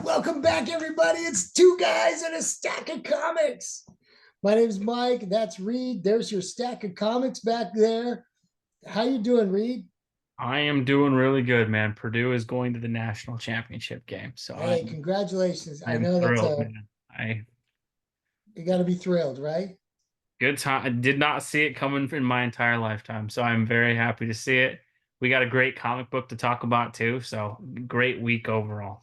Welcome back, everybody. It's two guys and a stack of comics. My name's Mike. That's Reed. There's your stack of comics back there. How you doing, Reed? I am doing really good, man. Purdue is going to the national championship game, so Hey, I'm congratulations. I I'm know that's thrilled, a man. I you got to be thrilled, right? good time. I did not see it coming in my entire lifetime, so I'm very happy to see it. We got a great comic book to talk about too, so great week overall.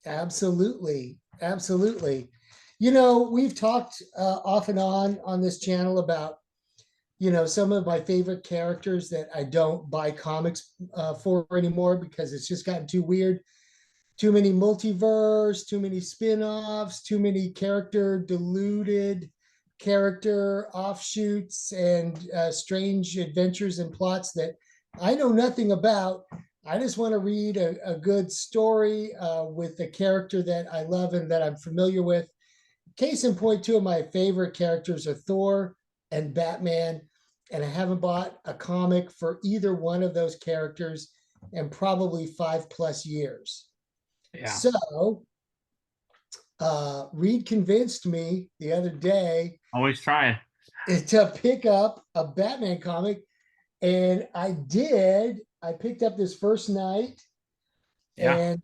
Absolutely. Absolutely. We've talked off and on this channel about, some of my favorite characters that I don't buy comics for anymore because it's just gotten too weird. Too many multiverse, too many spin-offs, too many character diluted character offshoots and strange adventures and plots that I know nothing about. I just want to read a good story with a character that I love and that I'm familiar with. Case in point, two of my favorite characters are Thor and Batman, and I haven't bought a comic for either one of those characters in probably 5+ years. Yeah, So Reed convinced me the other day always trying. to pick up a Batman comic, and I did. I picked up this first night, Yeah,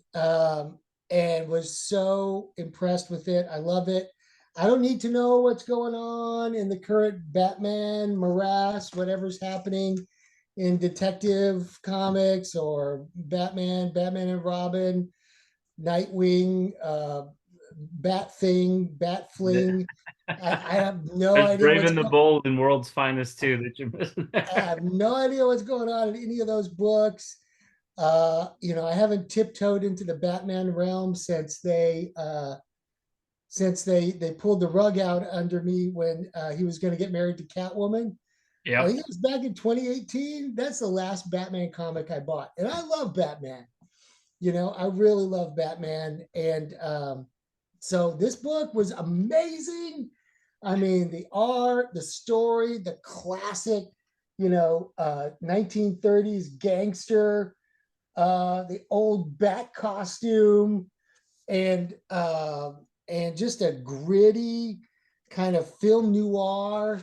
and was so impressed with it. I love it. I don't need to know what's going on in the current Batman morass, whatever's happening in Detective Comics or Batman and Robin, Nightwing, Bat Thing, Bat Fling. I have no there's idea Brave and the Bold and World's Finest too that you're missing I there. have no idea what's going on in any of those books. I haven't tiptoed into the Batman realm since they pulled the rug out under me when he was going to get married to Catwoman. I Yep. think it was back in 2018. That's the last Batman comic I bought, and I love Batman. I really love Batman, and so this book was amazing. I mean, the art, the story, the classic, 1930s gangster, the old bat costume, and just a gritty kind of film noir.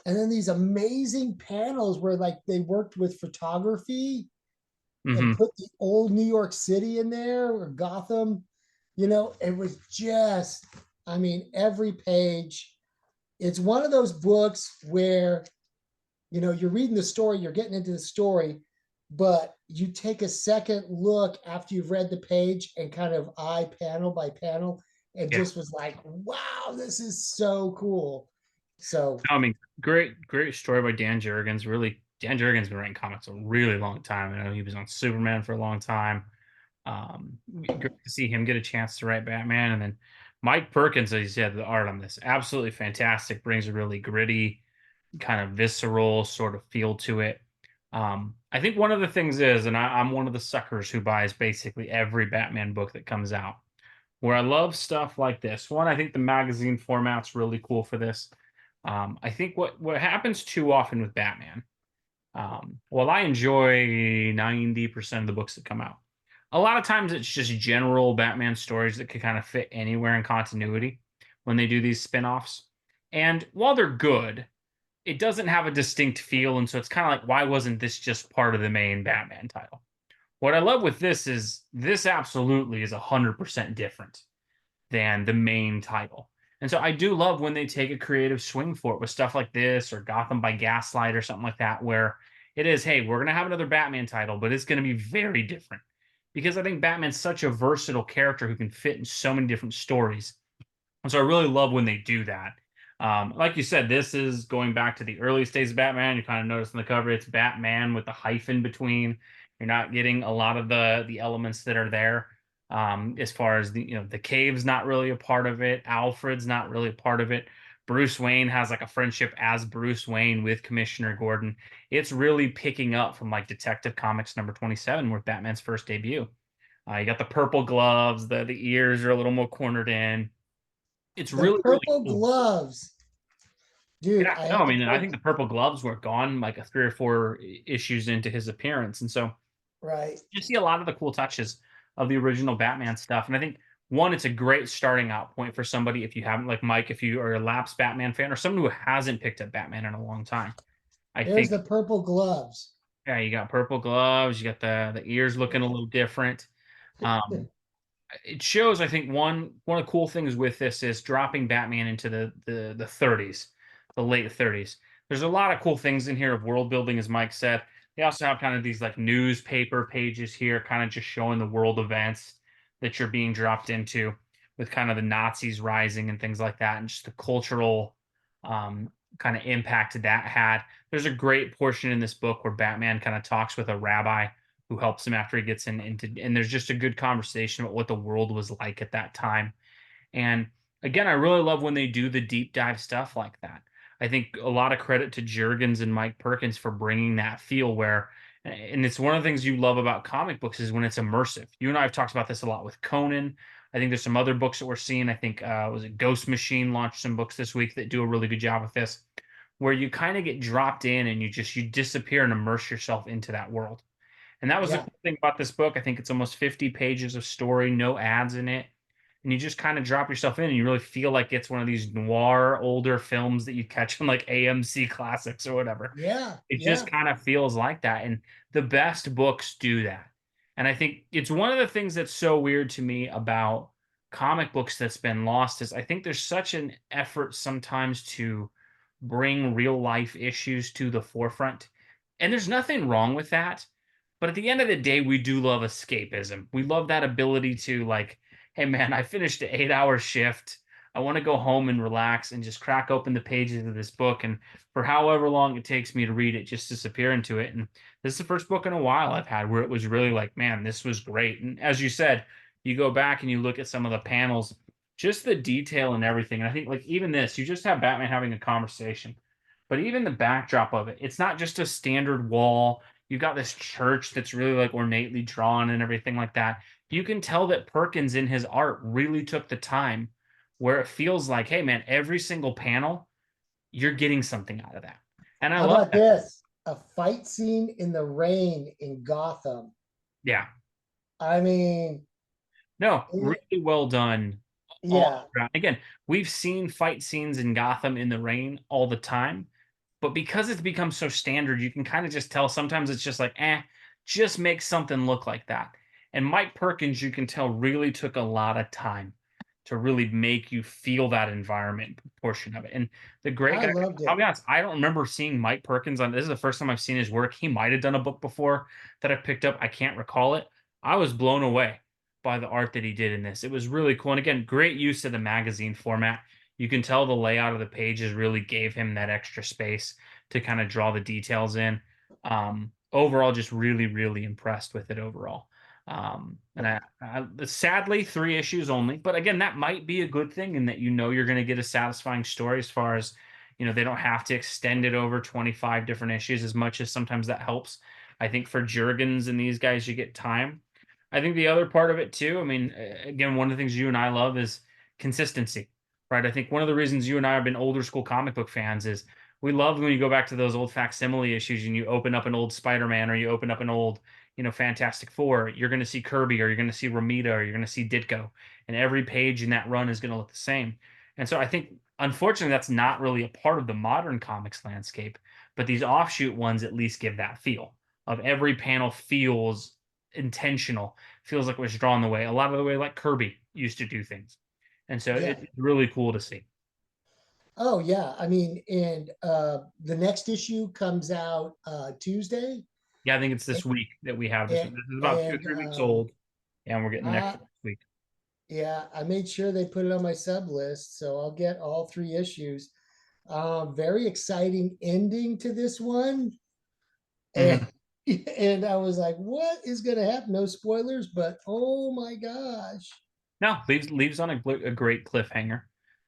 And then these amazing panels where like they worked with photography and Hmm. put the old New York City in there or Gotham. It was just, I mean, every page. It's one of those books where, you're reading the story, you're getting into the story, but you take a second look after you've read the page and kind of eye panel by panel. It Yeah. just was like, wow, this is so cool. So, No, I mean, great story by Dan Jurgens. Really, Dan Jurgens been writing comics a really long time. I know he was on Superman for a long time. Great to see him get a chance to write Batman, and then Mike Perkins, as you said, the art on this absolutely fantastic. Brings a really gritty, kind of visceral sort of feel to it. I think one of the things is, and I'm one of the suckers who buys basically every Batman book that comes out. Where I love stuff like this. One, I think the magazine format's really cool for this. I think what happens too often with Batman, while I enjoy 90% of the books that come out, a lot of times it's just general Batman stories that could kind of fit anywhere in continuity when they do these spin-offs. And while they're good, it doesn't have a distinct feel, and so it's kind of like, why wasn't this just part of the main Batman title? What I love with this is this absolutely is 100% different than the main title. And so I do love when they take a creative swing for it with stuff like this or Gotham by Gaslight or something like that, where it is, hey, we're going to have another Batman title, but it's going to be very different. Because I think Batman's such a versatile character who can fit in so many different stories. And so I really love when they do that. Like you said, this is going back to the earliest days of Batman. You kind of notice in the cover, it's Batman with the hyphen between. You're not getting a lot of the elements that are there. As far as the cave's not really a part of it. Alfred's not really a part of it. Bruce Wayne has like a friendship as Bruce Wayne with Commissioner Gordon. It's really picking up from like Detective Comics number 27, where Batman's first debut. You got the purple gloves, the ears are a little more cornered in. It's the really purple cool. gloves, dude, Yeah, I no, have I to mean, I point, think the purple gloves were gone like a 3 or 4 issues into his appearance, and so right. you see a lot of the cool touches of the original Batman stuff. And I think one, it's a great starting out point for somebody if you haven't, like Mike, if you are a lapsed Batman fan or someone who hasn't picked up Batman in a long time. I There's think, the purple gloves. yeah, you got purple gloves, you got the ears looking a little different. Um, it shows, I think, one of the cool things with this is dropping Batman into the 30s, the late 30s. There's a lot of cool things in here of world building, as Mike said. They also have kind of these like newspaper pages here, kind of just showing the world events that you're being dropped into, with kind of the Nazis rising and things like that, and just the cultural um, kind of impact that had. There's a great portion in this book where Batman kind of talks with a rabbi who helps him after he gets into, and there's just a good conversation about what the world was like at that time. And again, I really love when they do the deep dive stuff like that. I think a lot of credit to Jurgens and Mike Perkins for bringing that feel where, and it's one of the things you love about comic books is when it's immersive. You and I have talked about this a lot with Conan. I think there's some other books that we're seeing. I think was it Ghost Machine launched some books this week that do a really good job with this, where you kind of get dropped in and you disappear and immerse yourself into that world. And that was the Yeah, cool thing about this book. I think it's almost 50 pages of story, no ads in it. And you just kind of drop yourself in and you really feel like it's one of these noir older films that you catch on like AMC classics or whatever. yeah, It just yeah. kind of feels like that. And the best books do that. And I think it's one of the things that's so weird to me about comic books that's been lost is I think there's such an effort sometimes to bring real life issues to the forefront. And there's nothing wrong with that. But at the end of the day, we do love escapism. We love that ability to like, hey man, I finished an 8 hour shift. I want to go home and relax and just crack open the pages of this book. And for however long it takes me to read it, just disappear into it. And this is the first book in a while I've had where it was really like, man, this was great. And as you said, you go back and you look at some of the panels, just the detail and everything. And I think like even this, you just have Batman having a conversation, but even the backdrop of it, it's not just a standard wall. You got this church that's really like ornately drawn and everything like that. You can tell that Perkins in his art really took the time where it feels like, hey man, every single panel, you're getting something out of that. And I How love about that. this? A fight scene in the rain in Gotham. Yeah. I mean, No, it- really well done all yeah, around. Again, we've seen fight scenes in Gotham in the rain all the time, but because it's become so standard, you can kind of just tell sometimes it's just like, just make something look like that. And Mike Perkins, you can tell, really took a lot of time to really make you feel that environment portion of it. And the great I guy, loved I'll it. be honest, I don't remember seeing Mike Perkins on this is the first time I've seen his work. He might have done a book before that I picked up. I can't recall it. I was blown away by the art that he did in this. It was really cool. And again, great use of the magazine format. You can tell the layout of the pages really gave him that extra space to kind of draw the details in. Overall, just really, really impressed with it overall. Sadly, 3 issues only, but again, that might be a good thing in that you're going to get a satisfying story as far as they don't have to extend it over 25 different issues as much as sometimes that helps. I think for Jurgens and these guys, you get time. I think the other part of it too, I mean, again, one of the things you and I love is consistency, right? I think one of the reasons you and I have been older school comic book fans is we love when you go back to those old facsimile issues and you open up an old Spider-Man or you open up an old, Fantastic Four, you're going to see Kirby or you're going to see Romita or you're going to see Ditko, and every page in that run is going to look the same. And so I think, unfortunately, that's not really a part of the modern comics landscape, but these offshoot ones at least give that feel of every panel feels intentional, feels like it was drawn the way a lot of the way like Kirby used to do things. And so Yeah. it's really cool to see. Oh yeah. I mean, and the next issue comes out Tuesday. Yeah, I think it's this week that we have this. This And, is about two or and 3 weeks old, and we're getting the next I one next week. yeah, I made sure they put it on my sub list, so I'll get all 3 issues. Very exciting ending to this one. And Mhm. and I was like, what is gonna happen? No spoilers, but oh my gosh. No, leaves on a great cliffhanger.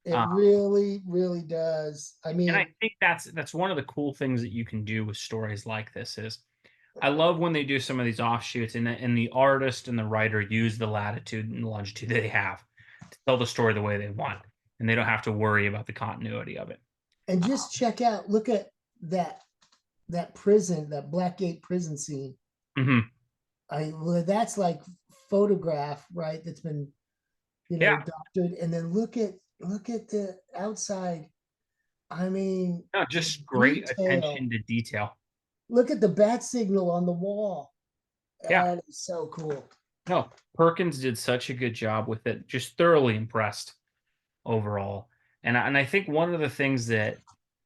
It Uh, really, really does. I and I mean, think that's one of the cool things that you can do with stories like this is I love when they do some of these offshoots and the artist and the writer use the latitude and longitude they have to tell the story the way they want, and they don't have to worry about the continuity of it. and Uh, just check out, look at that that prison, that Blackgate prison scene. mhm. That's like photograph, right? That's been Yeah, doctored. And then look at the outside. I mean, no, the just great detail. attention to detail. Look at the bat signal on the wall. Yeah, That is so cool. no, Perkins did such a good job with it. Just thoroughly impressed overall. And I think one of the things that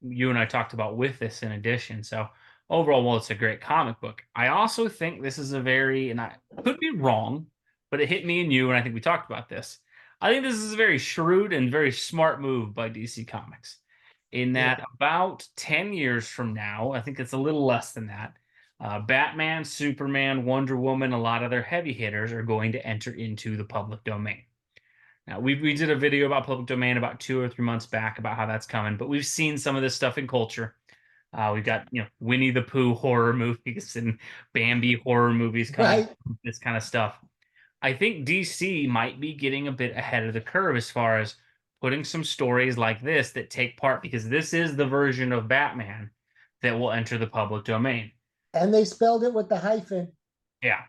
you and I talked about with this in addition, so overall, while it's a great comic book, I also think this is a very, and I could be wrong, but it hit me and you, and I think we talked about this. I think this is a very shrewd and very smart move by DC Comics. In Yeah. that about 10 years from now, I think it's a little less than that. Batman, Superman, Wonder Woman, a lot of their heavy hitters are going to enter into the public domain. Now, we did a video about public domain about 2 or 3 months back about how that's coming, but we've seen some of this stuff in culture. We've got Winnie the Pooh horror movies and Bambi horror movies coming, Right. this kind of stuff. I think DC might be getting a bit ahead of the curve as far as putting some stories like this that take part because this is the version of Batman that will enter the public domain. And they spelled it with the hyphen, Yeah,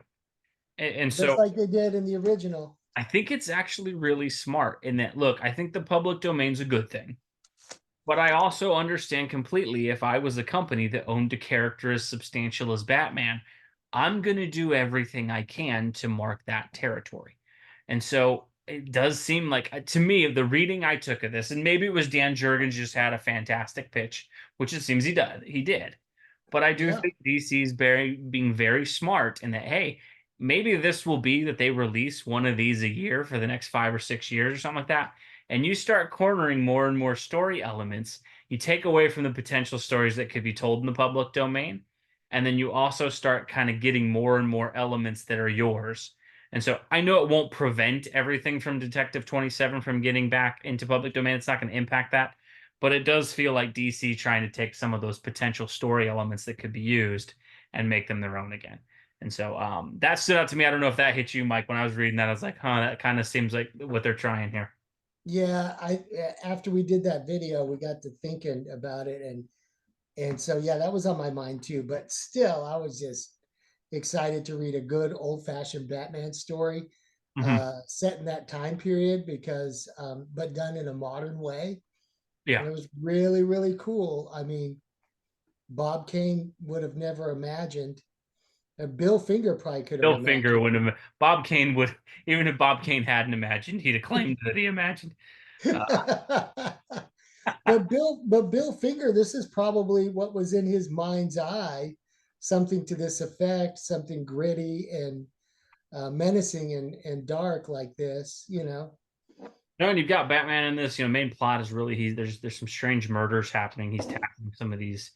and just so like they did in the original. I think it's actually really smart in that. Look, I think the public domain's a good thing. But I also understand completely if I was a company that owned a character as substantial as Batman, I'm going to do everything I can to mark that territory. And so it does seem like, to me, the reading I took of this, and maybe it was Dan Jurgens just had a fantastic pitch, which it seems he did. He did. But I do Yeah. think DC is being very smart in that, hey, maybe this will be that they release one of these a year for the next 5 or 6 years or something like that, and you start cornering more and more story elements, you take away from the potential stories that could be told in the public domain. And then you also start kind of getting more and more elements that are yours. And so I know it won't prevent everything from Detective 27 from getting back into public domain. It's not going to impact that. But it does feel like DC trying to take some of those potential story elements that could be used and make them their own again. And so that stood out to me. I don't know if that hit you, Mike. When I was reading that, I was like, huh, that kind of seems like what they're trying here. Yeah, I after we did that video, we got to thinking about it, and so yeah, that was on my mind too. But still, I was just excited to read a good old-fashioned Batman story Mhm. set in that time period because but done in a modern way. And Yeah. it was really, really cool. I mean, Bob Kane would have never imagined, and Bill Finger probably could have Bill Finger imagined would have. Bob Kane would, even if Bob Kane hadn't imagined, he'd have claimed that he imagined. Uh, it. But Bill Finger, this is probably what was in his mind's eye, something to this effect, something gritty and menacing and dark like this. no, and you've got Batman in this. Main plot is really there's some strange murders happening. He's tackling some of these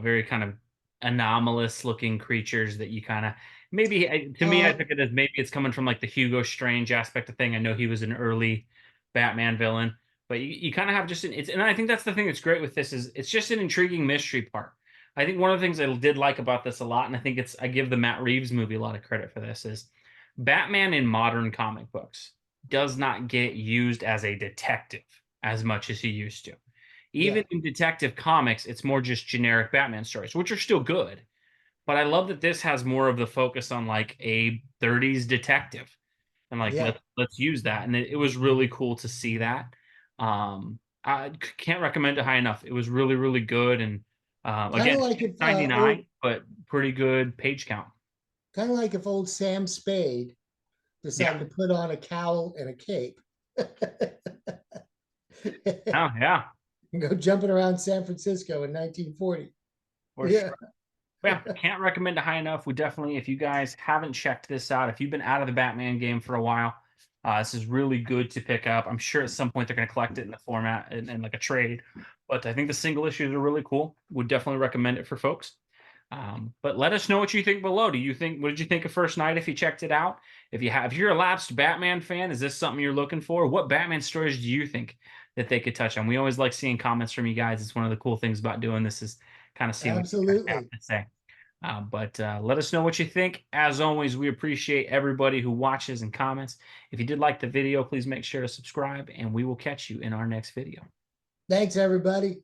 very kind of anomalous looking creatures that you kind of maybe to me I Uh, took it as maybe it's coming from like the Hugo Strange aspect of thing. I know he was an early Batman villain, but you kind of have just an it's and I think that's the thing that's great with this is it's just an intriguing mystery part. I think one of the things I did like about this a lot, and I think I give the Matt Reeves movie a lot of credit for this, is Batman in modern comic books does not get used as a detective as much as he used to. Even yeah, in Detective Comics, it's more just generic Batman stories, which are still good. But I love that this has more of the focus on like a 30s detective and like yeah. let's use that. And it was really cool to see that. I can't recommend it high enough. It was really, really good. And Kind again, of like if 99, but pretty good page count. old Sam Spade Yeah. decided to put on a cowl and a cape Oh, yeah. and go jumping around San Francisco in 1940. For Yeah, sure. Yeah, can't recommend it high enough. We definitely, if you guys haven't checked this out, if you've been out of the Batman game for a while, this is really good to pick up. I'm sure at some point they're going to collect it in the format and like a trade, but I think the single issues are really cool. Would definitely recommend it for folks. But let us know what you think below. What did you think of First Night if you checked it out? If you're a lapsed Batman fan, is this something you're looking for? What Batman stories do you think that they could touch on? We always like seeing comments from you guys. It's one of the cool things about doing this is kind of seeing what you guys have absolutely. to say. But let us know what you think. As always, we appreciate everybody who watches and comments. If you did like the video, please make sure to subscribe, and we will catch you in our next video. Thanks, everybody.